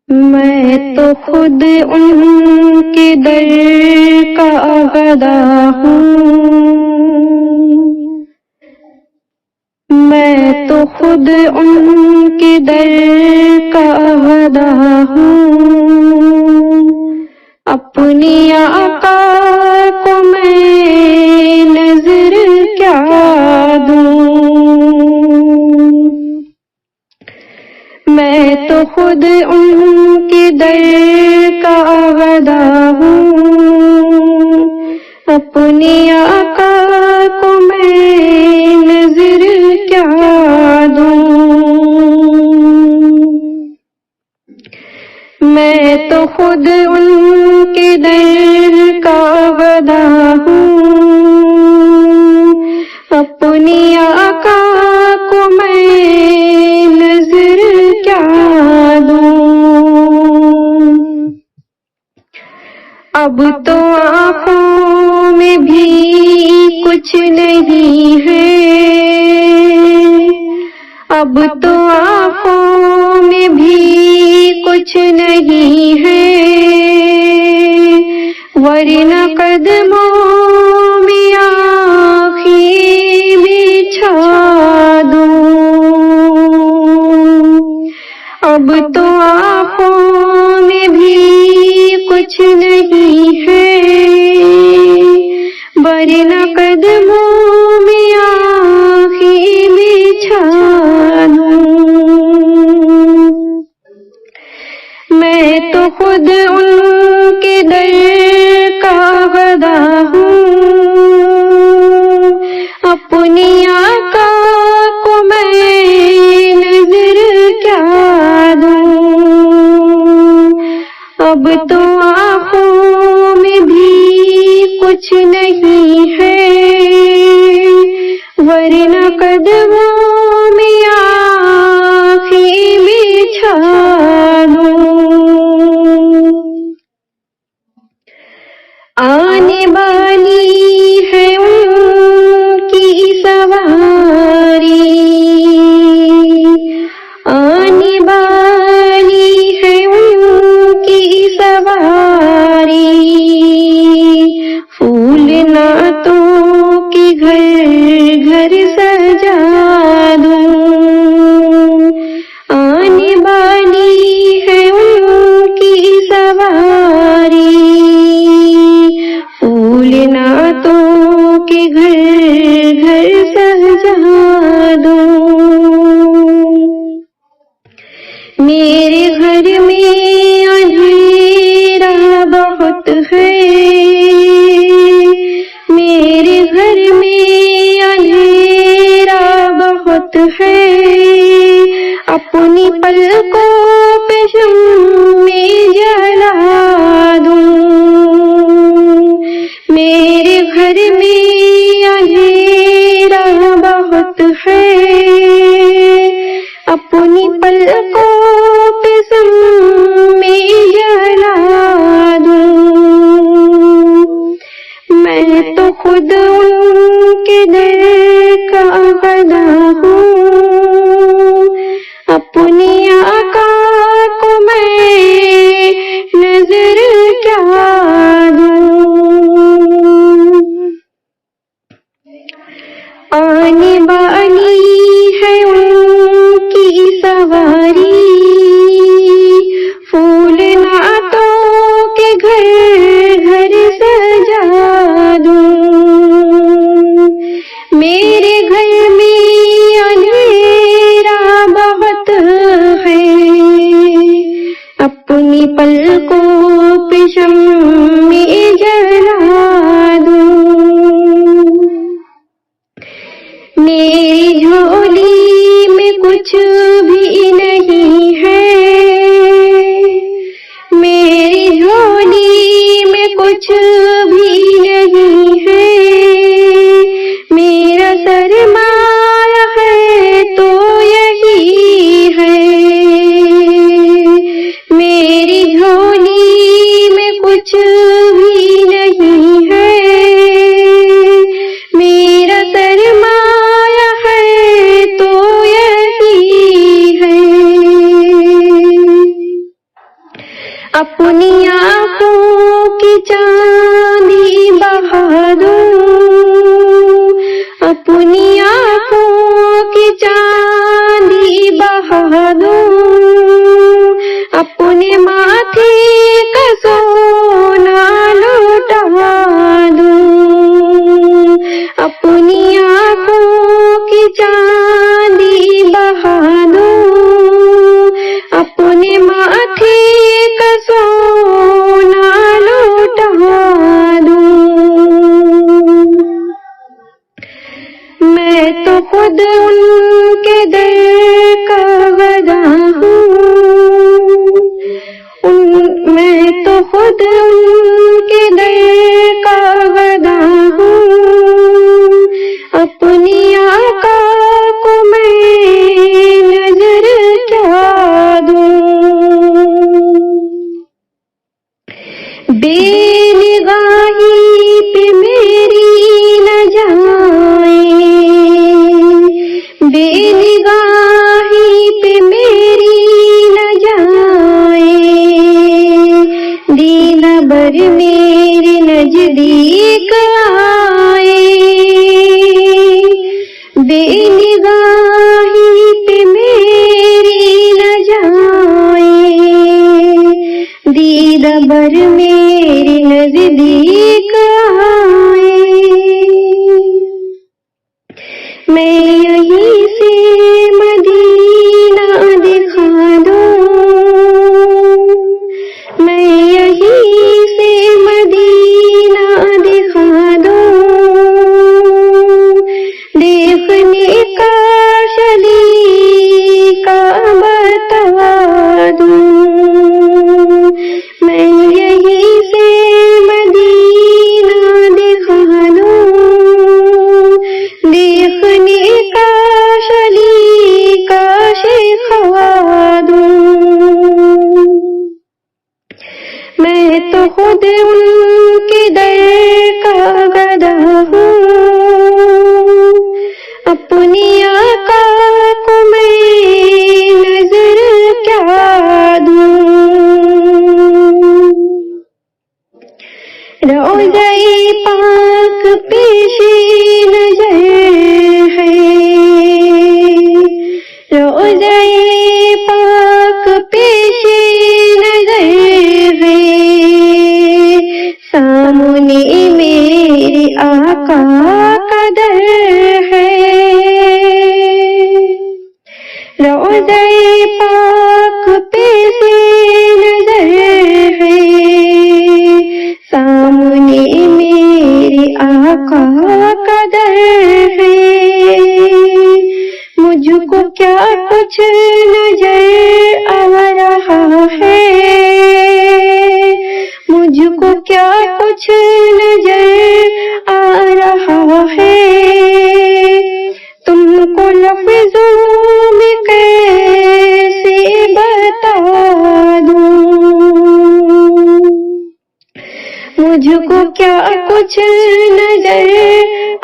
میں تو خود ان کے در کا غدا ہوں، میں تو خود ان کے در کا غدا ہوں، اپنی آقا کو میں نظر کیا دوں، میں تو خود ان کے در کا غدا ہوں، اپنی آقا کو میں نظر کیا دوں، میں تو خود ان کے در کا غدا ہوں، اپنی آقا کو میں نظر کیا دوں، اب تو آنکھوں میں بھی کچھ نہیں ہے، اب تو آنکھوں میں بھی کچھ نہیں ہے، ورنہ قدموں میں آنکھیں بچھا دوں، اب تو آنکھوں میں بھی کچھ نہیں ہے، ورنہ قدموں میں آنکھیں بچھا دوں، میں تو خود ان کے در کا غدا ہوں، اپنی آقا کو میں نظر کیا دوں، اب تو آنکھوں میں بھی کچھ نہیں ہے، ورنہ قدموں میں آنکھیں بچھا دوں، آنے والی ہے ان کی سواری، آنے والی ہے ان کی سواری، پھول نعتوں کے گھر گھر سجا دوں، آنے والی اپنی آنکھوں کی چاندی بہا دوں، اپنی آنکھوں کی چاندی بہا دوں، اپنے ماتھے کا سونا لوٹا دوں، اپنی آنکھوں کی چاندی بہا دوں، اپنے ماتھے کا سونا لوٹا دوں۔ میں تو خود ان کے در کا گدا ہوں، میں تو خود ان کے در کا گدا ہوں، اپنی آقا کو میں نظر کیا دوں، بے نگاہی پہ میری نہ جائے، بے نگاہی پہ میری نہ جائے، دیدہ بر میرے نزدیک آئے، بے نگاہی پہ میری نہ جائے، دیدہ بر میرے نزدیک آئے، میں یہیں سے مدینہ دکھا دوں، میں یہیں سے مدینہ دکھا دوں، دیکھنے کا سلیقہ بتا دوں، میں یہیں سے مدینہ دکھا دوں، دیکھنے کا سلیقہ سکھا دوں، میں تو خود ان کے در کا گدا ہوں، اپنی آقا کو میں نظر کیا دوں، روضہ پاک پیش نظر ہے، روضہ پاک پیش نظر ہے، سامنے میرے آقا کا در ہے، روضہ پاک پیش نظر ہے، سامنے میرے آقا کا در ہے، مجھ کو کیا کچھ نظر آ رہا ہے، مجھ کو کیا کچھ نظر آ رہا ہے، تم کو لفظوں میں کیسے بتا دوں، مجھ کو کیا کچھ نظر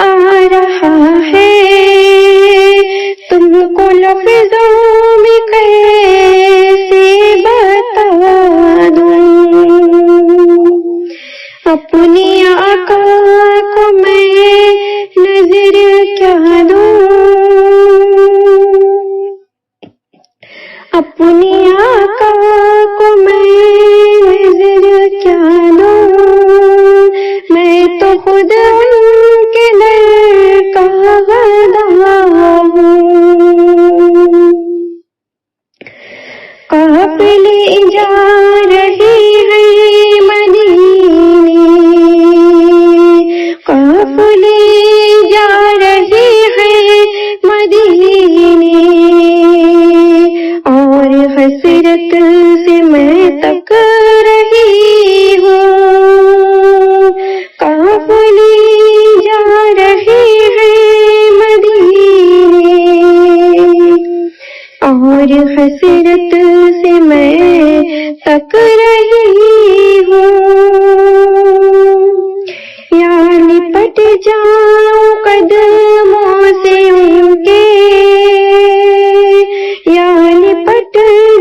آ رہا ہے، تم کو لفظوں میں کیسے بتا دوں، اپنی آقا کو میں نظر کیا دوں، اپنی آقا کو میں نظر کیا دوں، میں تو خود ان کے در کا گدا ہوں، قافلے جا رہے ہیں مدینے، قافلے جا رہے ہیں مدینے، اور حسرت سے میں تک رہی ہوں، قافلے جا رہے ہیں مدینے، اور حسرت سے میں تک رہی ہوں، یا لپٹ جاؤں قدموں سے ان کے، یا لپٹ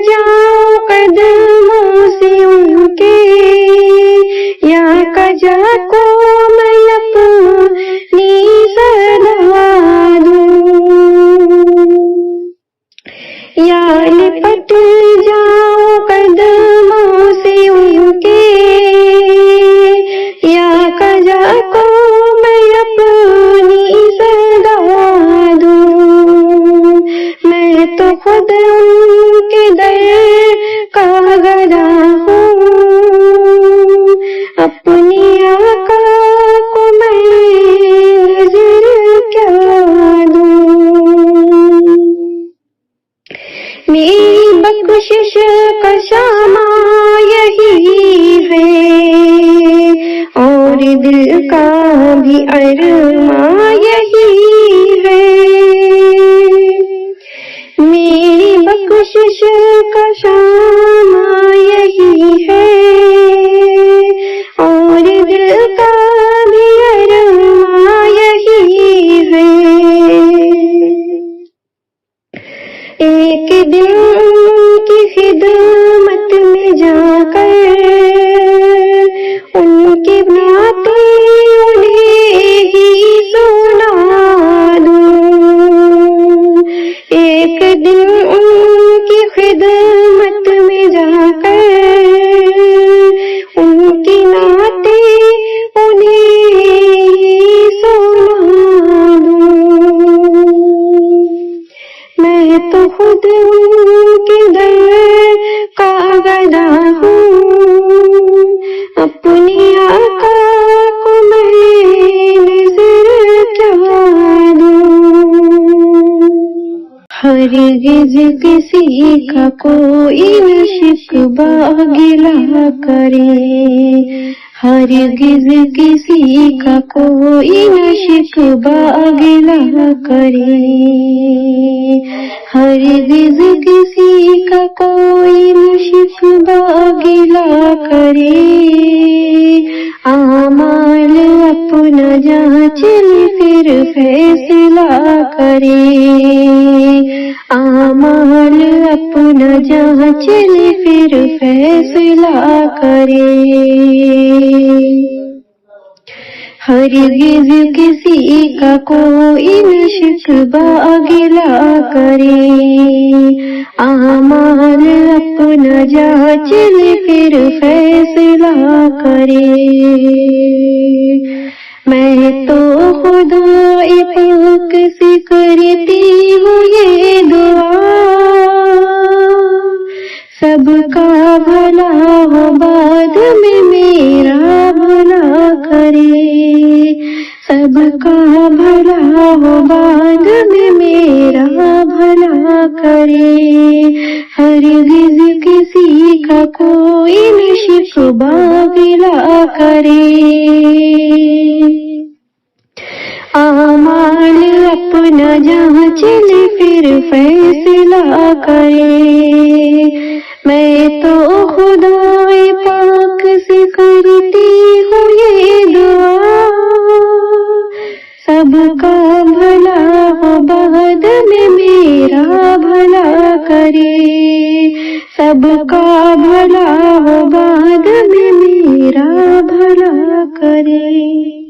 جاؤں قدموں قجا کو میں اپنی صدا دوں، یا لپٹ جاؤں قدموں سے ان کے، یا قجا کو میں اپنی صدا دوں، میں تو خود ان کے در کا گدا ہوں، اپنی آقا کو میں نظر کیا دوں، میری بخشش کا شامہ یہی ہے اور دل کا بھی ارماں یہی ہے، میری بخشش کا شامہ یہی ہے اور دل کا بھی ارماں یہی ہے، ایک دن کی خدمت میں جا کر ان کی باتیں انہیں ہی سنا دوں، ایک دن ان کی خدمت میں جا کر ان کی باتیں انہیں ہی سنا دوں، میں تو خود ان کے در کا گدا ہوں، اپنی آقا کو میں نظر کیا دوں، ہرگز کسی کا کوئی نہ شکوہ گلہ کرے، ہرگز کسی کا کوئی نہ شکوہ گلہ کرے، ہرگز کسی کا کوئی نہ شکوہ گلہ کرے، اعمال اپنا جانچ پھر فیصلہ کرے، اعمال اپنا جانچ پھر فیصلہ کرے، ہرگز کسی کا کوئی نہ شکوہ گلہ کرے، اعمال اپنا جانچ پھر فیصلہ کرے، میں تو خدا پاک سے کرتی ہوں یہ دعا، سب کا بھلا ہو بعد میں میرا بھلا کرے، سب کا بھلا ہو بعد میں میرا بھلا کرے، ہرگز کسی کا کوئی نہ شکوہ گلہ کرے، اعمال اپنا جانچ پھر فیصلہ کرے، میں تو خدا پاک سے کرتی ہوں یہ دعا، سب کا بھلا ہو بعد میں میرا بھلا کرے، سب کا بھلا ہو بعد میں میرا بھلا کرے۔